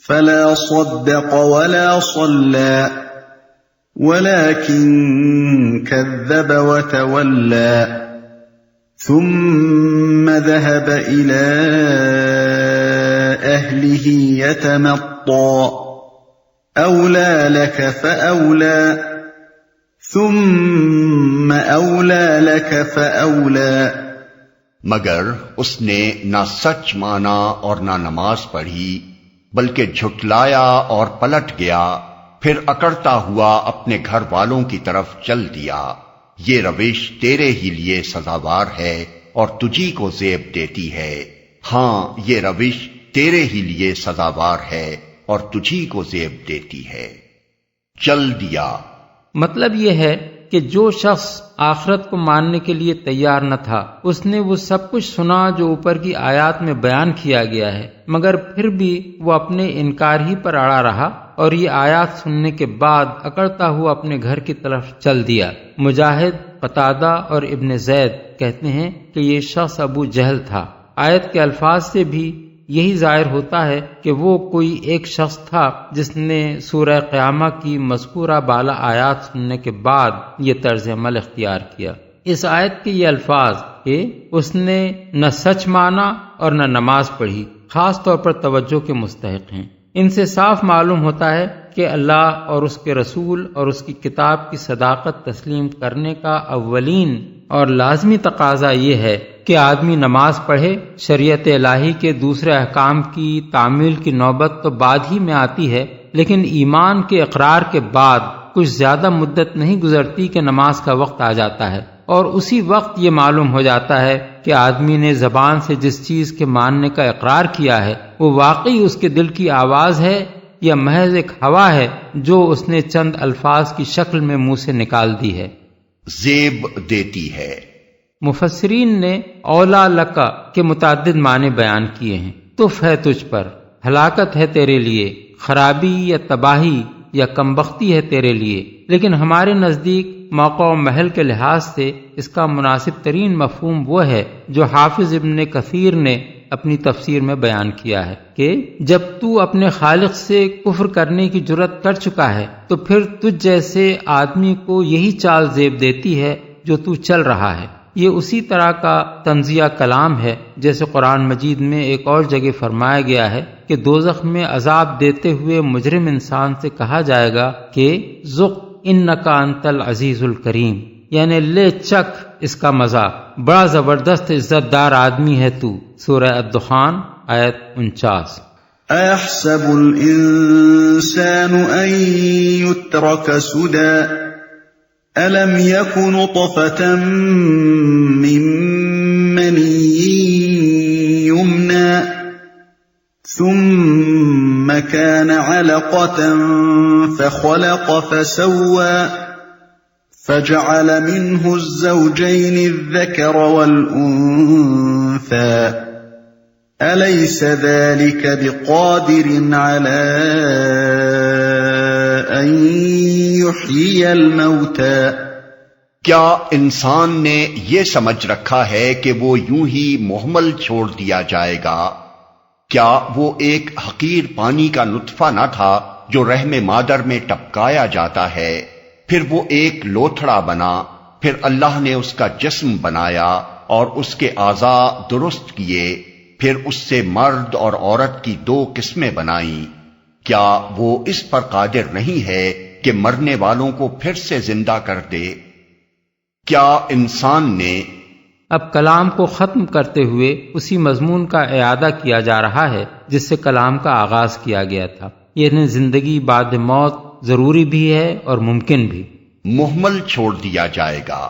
فلا صدق ولا صلى ولكن كذب وتولى ثم ذهب إلى أهله يتمطى أولى لك فأولى ثم أولى لك فأولى. مگر اس نے نہ سچ مانا اور نہ نماز پڑھی، بلکہ جھٹلایا اور پلٹ گیا، پھر اکڑتا ہوا اپنے گھر والوں کی طرف چل دیا. یہ روش تیرے ہی لیے سزاوار ہے اور تجھی کو زیب دیتی ہے. ہاں، یہ روش تیرے ہی لیے سزاوار ہے اور تجھی کو زیب دیتی ہے. چل دیا مطلب یہ ہے کہ جو شخص آخرت کو ماننے کے لیے تیار نہ تھا، اس نے وہ سب کچھ سنا جو اوپر کی آیات میں بیان کیا گیا ہے، مگر پھر بھی وہ اپنے انکار ہی پر اڑا رہا اور یہ آیات سننے کے بعد اکڑتا ہوا اپنے گھر کی طرف چل دیا. مجاہد، قتادہ اور ابن زید کہتے ہیں کہ یہ شخص ابو جہل تھا. آیت کے الفاظ سے بھی یہی ظاہر ہوتا ہے کہ وہ کوئی ایک شخص تھا جس نے سورہ قیامہ کی مذکورہ بالا آیات سننے کے بعد یہ طرز عمل اختیار کیا. اس آیت کے یہ الفاظ کہ اس نے نہ سچ مانا اور نہ نماز پڑھی خاص طور پر توجہ کے مستحق ہیں. ان سے صاف معلوم ہوتا ہے کہ اللہ اور اس کے رسول اور اس کی کتاب کی صداقت تسلیم کرنے کا اولین اور لازمی تقاضا یہ ہے کہ آدمی نماز پڑھے. شریعت الہی کے دوسرے احکام کی تعمیل کی نوبت تو بعد ہی میں آتی ہے، لیکن ایمان کے اقرار کے بعد کچھ زیادہ مدت نہیں گزرتی کہ نماز کا وقت آ جاتا ہے، اور اسی وقت یہ معلوم ہو جاتا ہے کہ آدمی نے زبان سے جس چیز کے ماننے کا اقرار کیا ہے وہ واقعی اس کے دل کی آواز ہے یا محض ایک ہوا ہے جو اس نے چند الفاظ کی شکل میں منہ سے نکال دی ہے. زیب دیتی ہے. مفسرین نے اولا لکا کے متعدد معنی بیان کیے ہیں. تف ہے تجھ پر، ہلاکت ہے تیرے لیے، خرابی یا تباہی یا کمبختی ہے تیرے لیے. لیکن ہمارے نزدیک موقع و محل کے لحاظ سے اس کا مناسب ترین مفہوم وہ ہے جو حافظ ابن کثیر نے اپنی تفسیر میں بیان کیا ہے کہ جب تو اپنے خالق سے کفر کرنے کی جرت کر چکا ہے تو پھر تجھ جیسے آدمی کو یہی چال زیب دیتی ہے جو تو چل رہا ہے. یہ اسی طرح کا طنزیہ کلام ہے جیسے قرآن مجید میں ایک اور جگہ فرمایا گیا ہے کہ دوزخ میں عذاب دیتے ہوئے مجرم انسان سے کہا جائے گا کہ ذق انک انت العزیز الکریم، یعنی لے چک اس کا مزہ، بڑا زبردست عزت دار آدمی ہے تو. سورہ الدخان آیت 49. أَيَحْسَبُ الْإِنسَانُ أَن يُتْرَكَ سُدًى أَلَمْ يَكُ نُطْفَةً مِّن مَّنِيٍّ يُمْنَىٰ ثُمَّ كَانَ عَلَقَةً فَخَلَقَ فَسَوَّىٰ فَجَعَلَ مِنْهُ الزَّوْجَيْنِ الذَّكَرَ وَالْأُنثَىٰ أَلَيْسَ ذَلِكَ بِقَادِرٍ عَلَىٰ أَن يُحْيِيَ الْمَوْتَىٰ. کیا انسان نے یہ سمجھ رکھا ہے کہ وہ یوں ہی مہمل چھوڑ دیا جائے گا؟ کیا وہ ایک حقیر پانی کا نطفہ نہ تھا جو رحم مادر میں ٹپکایا جاتا ہے، پھر وہ ایک لوتھڑا بنا، پھر اللہ نے اس کا جسم بنایا اور اس کے اعضاء درست کیے، پھر اس سے مرد اور عورت کی 2 قسمیں بنائیں. کیا وہ اس پر قادر نہیں ہے کہ مرنے والوں کو پھر سے زندہ کر دے؟ کیا انسان نے اب کلام کو ختم کرتے ہوئے اسی مضمون کا اعادہ کیا جا رہا ہے جس سے کلام کا آغاز کیا گیا تھا، یعنی زندگی بعد موت ضروری بھی ہے اور ممکن بھی. مہمل چھوڑ دیا جائے گا.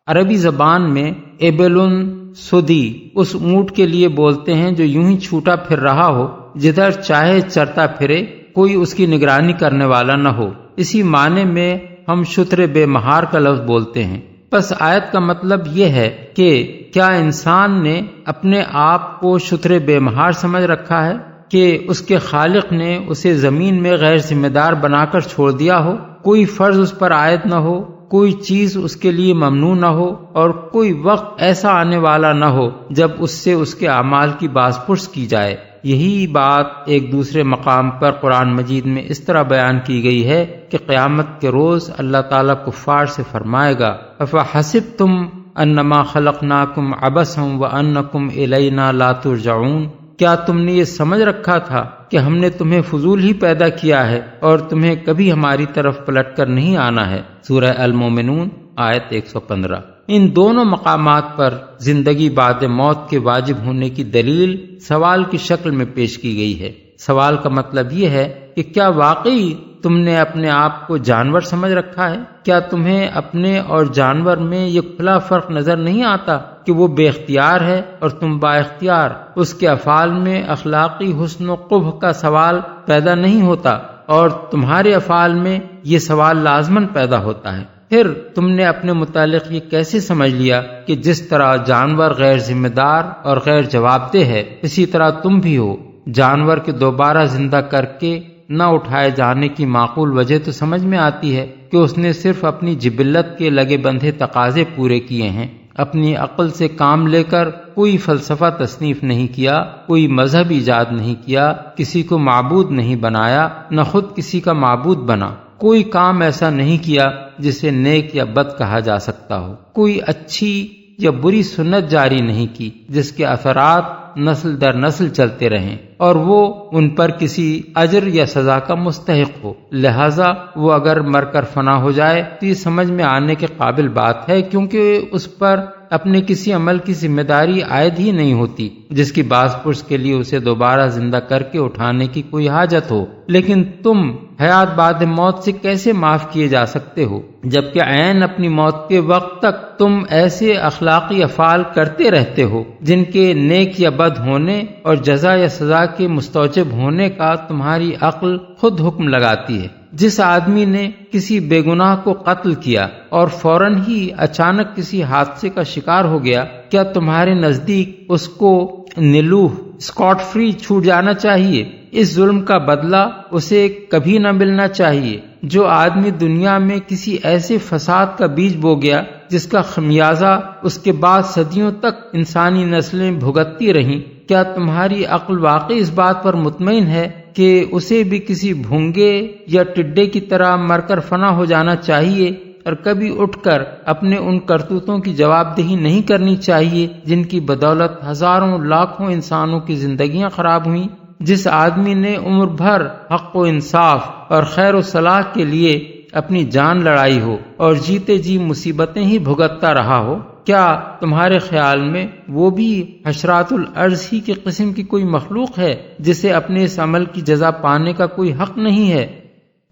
عربی زبان میں ایبلن سدی اس اونٹ کے لیے بولتے ہیں جو یوں ہی چھوٹا پھر رہا ہو، جدھر چاہے چرتا پھرے، کوئی اس کی نگرانی کرنے والا نہ ہو. اسی معنی میں ہم شتر بے مہار کا لفظ بولتے ہیں. بس آیت کا مطلب یہ ہے کہ کیا انسان نے اپنے آپ کو شتر بے مہار سمجھ رکھا ہے کہ اس کے خالق نے اسے زمین میں غیر ذمہ دار بنا کر چھوڑ دیا ہو، کوئی فرض اس پر عائد نہ ہو، کوئی چیز اس کے لیے ممنوع نہ ہو، اور کوئی وقت ایسا آنے والا نہ ہو جب اس سے اس کے اعمال کی باز پرس کی جائے. یہی بات ایک دوسرے مقام پر قرآن مجید میں اس طرح بیان کی گئی ہے کہ قیامت کے روز اللہ تعالیٰ کفار سے فرمائے گا افحسبتم انما خلقناکم عبثا وانکم الینا لا ترجعون، کیا تم نے یہ سمجھ رکھا تھا کہ ہم نے تمہیں فضول ہی پیدا کیا ہے اور تمہیں کبھی ہماری طرف پلٹ کر نہیں آنا ہے؟ سورہ المومنون آیت 115۔ ان دونوں مقامات پر زندگی بعد موت کے واجب ہونے کی دلیل سوال کی شکل میں پیش کی گئی ہے۔ سوال کا مطلب یہ ہے کہ کیا واقعی تم نے اپنے آپ کو جانور سمجھ رکھا ہے؟ کیا تمہیں اپنے اور جانور میں یہ کھلا فرق نظر نہیں آتا کہ وہ بے اختیار ہے اور تم با اختیار؟ اس کے افعال میں اخلاقی حسن و قبح کا سوال پیدا نہیں ہوتا اور تمہارے افعال میں یہ سوال لازماً پیدا ہوتا ہے۔ پھر تم نے اپنے متعلق یہ کیسے سمجھ لیا کہ جس طرح جانور غیر ذمہ دار اور غیر جواب دہ ہے، اسی طرح تم بھی ہو؟ جانور کے دوبارہ زندہ کر کے نہ اٹھائے جانے کی معقول وجہ تو سمجھ میں آتی ہے کہ اس نے صرف اپنی جبلت کے لگے بندھے تقاضے پورے کیے ہیں، اپنی عقل سے کام لے کر کوئی فلسفہ تصنیف نہیں کیا، کوئی مذہب ایجاد نہیں کیا، کسی کو معبود نہیں بنایا، نہ خود کسی کا معبود بنا، کوئی کام ایسا نہیں کیا جسے نیک یا بد کہا جا سکتا ہو، کوئی اچھی یا بری سنت جاری نہیں کی جس کے اثرات نسل در نسل چلتے رہیں اور وہ ان پر کسی اجر یا سزا کا مستحق ہو، لہذا وہ اگر مر کر فنا ہو جائے تو یہ سمجھ میں آنے کے قابل بات ہے، کیونکہ اس پر اپنے کسی عمل کی ذمہ داری عائد ہی نہیں ہوتی جس کی باز پرس کے لیے اسے دوبارہ زندہ کر کے اٹھانے کی کوئی حاجت ہو۔ لیکن تم حیات بعد موت سے کیسے معاف کیے جا سکتے ہو جبکہ عین اپنی موت کے وقت تک تم ایسے اخلاقی افعال کرتے رہتے ہو جن کے نیک یا بد ہونے اور جزا یا سزا کے مستوجب ہونے کا تمہاری عقل خود حکم لگاتی ہے؟ جس آدمی نے کسی بے گناہ کو قتل کیا اور فوراً ہی اچانک کسی حادثے کا شکار ہو گیا، کیا تمہارے نزدیک اس کو نلوح اسکاٹ فری چھوٹ جانا چاہیے؟ اس ظلم کا بدلہ اسے کبھی نہ ملنا چاہیے۔ جو آدمی دنیا میں کسی ایسے فساد کا بیج بو گیا جس کا خمیازہ اس کے بعد صدیوں تک انسانی نسلیں بھگتتی رہیں، کیا تمہاری عقل واقعی اس بات پر مطمئن ہے کہ اسے بھی کسی بھونگے یا ٹڈے کی طرح مر کر فنا ہو جانا چاہیے اور کبھی اٹھ کر اپنے ان کرتوتوں کی جواب دہی نہیں کرنی چاہیے جن کی بدولت ہزاروں لاکھوں انسانوں کی زندگیاں خراب ہوئیں؟ جس آدمی نے عمر بھر حق و انصاف اور خیر و صلاح کے لیے اپنی جان لڑائی ہو اور جیتے جی مصیبتیں ہی بھگتتا رہا ہو، کیا تمہارے خیال میں وہ بھی حشرات الارض ہی کی قسم کی کوئی مخلوق ہے جسے اپنے اس عمل کی جزا پانے کا کوئی حق نہیں ہے؟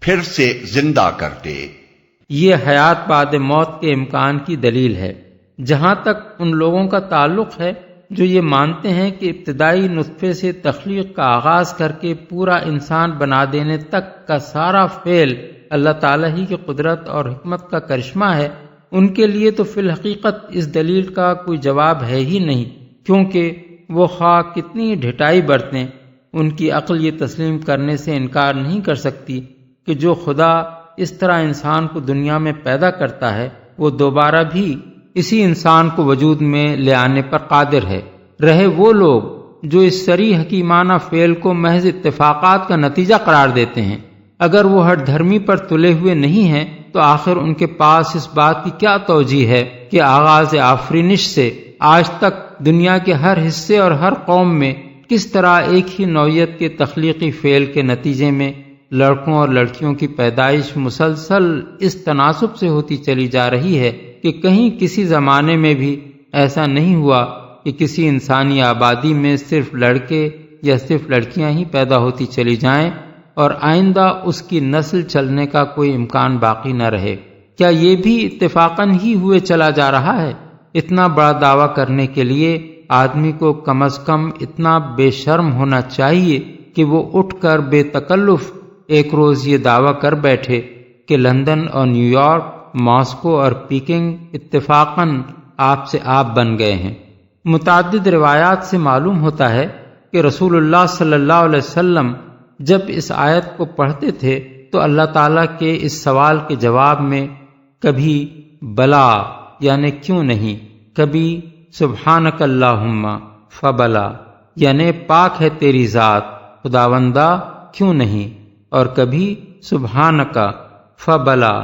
پھر سے زندہ کرتے، یہ حیات بعد موت کے امکان کی دلیل ہے۔ جہاں تک ان لوگوں کا تعلق ہے جو یہ مانتے ہیں کہ ابتدائی نطفے سے تخلیق کا آغاز کر کے پورا انسان بنا دینے تک کا سارا فعل اللہ تعالیٰ ہی کی قدرت اور حکمت کا کرشمہ ہے، ان کے لیے تو فی الحقیقت اس دلیل کا کوئی جواب ہے ہی نہیں، کیونکہ وہ خواہ کتنی ڈھٹائی برتیں، ان کی عقل یہ تسلیم کرنے سے انکار نہیں کر سکتی کہ جو خدا اس طرح انسان کو دنیا میں پیدا کرتا ہے وہ دوبارہ بھی اسی انسان کو وجود میں لے آنے پر قادر ہے۔ رہے وہ لوگ جو اس صریح حکیمانہ فعل کو محض اتفاقات کا نتیجہ قرار دیتے ہیں، اگر وہ ہر دھرمی پر تلے ہوئے نہیں ہیں تو آخر ان کے پاس اس بات کی کیا توجیہ ہے کہ آغاز آفرینش سے آج تک دنیا کے ہر حصے اور ہر قوم میں کس طرح ایک ہی نوعیت کے تخلیقی فعل کے نتیجے میں لڑکوں اور لڑکیوں کی پیدائش مسلسل اس تناسب سے ہوتی چلی جا رہی ہے کہ کہیں کسی زمانے میں بھی ایسا نہیں ہوا کہ کسی انسانی آبادی میں صرف لڑکے یا صرف لڑکیاں ہی پیدا ہوتی چلی جائیں اور آئندہ اس کی نسل چلنے کا کوئی امکان باقی نہ رہے۔ کیا یہ بھی اتفاقاً ہی ہوئے چلا جا رہا ہے؟ اتنا بڑا دعویٰ کرنے کے لیے آدمی کو کم از کم اتنا بے شرم ہونا چاہیے کہ وہ اٹھ کر بے تکلف ایک روز یہ دعویٰ کر بیٹھے کہ لندن اور نیو یارک، ماسکو اور پیکنگ اتفاقاً آپ سے آپ بن گئے ہیں۔ متعدد روایات سے معلوم ہوتا ہے کہ رسول اللہ صلی اللہ علیہ وسلم جب اس آیت کو پڑھتے تھے تو اللہ تعالیٰ کے اس سوال کے جواب میں کبھی بلا یعنی کیوں نہیں، کبھی سبحانک اللہم فبلا یعنی پاک ہے تیری ذات خداوندہ کیوں نہیں، اور کبھی سبحانکا فبلا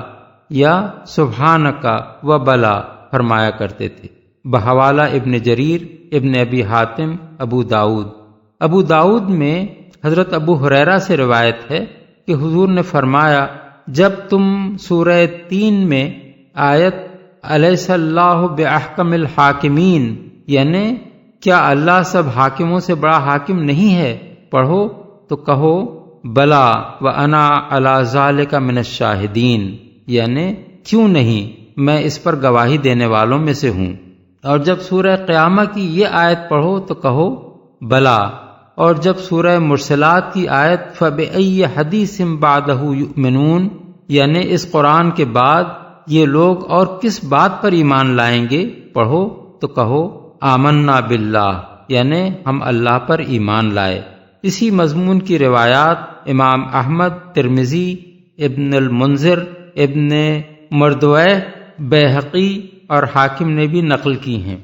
یا سبحانکا وبلا فرمایا کرتے تھے۔ بحوالہ ابن جریر، ابن ابی حاتم، ابو داؤد میں حضرت ابو ہریرہ سے روایت ہے کہ حضور نے فرمایا، جب تم سورہ 3 میں آیت الیس اللہ باحکم الحاکمین یعنی کیا اللہ سب حاکموں سے بڑا حاکم نہیں ہے پڑھو تو کہو بلا وانا علی ذالک من الشاہدین، یعنی کیوں نہیں، میں اس پر گواہی دینے والوں میں سے ہوں۔ اور جب سورہ قیامہ کی یہ آیت پڑھو تو کہو بلا، اور جب سورہ مرسلات کی آیت فَبِأَيِّ حَدِيثٍ بَعْدَهُ يُؤْمِنُونَ یعنی اس قرآن کے بعد یہ لوگ اور کس بات پر ایمان لائیں گے پڑھو تو کہو آمنا باللہ یعنی ہم اللہ پر ایمان لائے۔ اسی مضمون کی روایات امام احمد، ترمذی، ابن المنذر، ابن مردویہ، بیہقی اور حاکم نے بھی نقل کی ہیں۔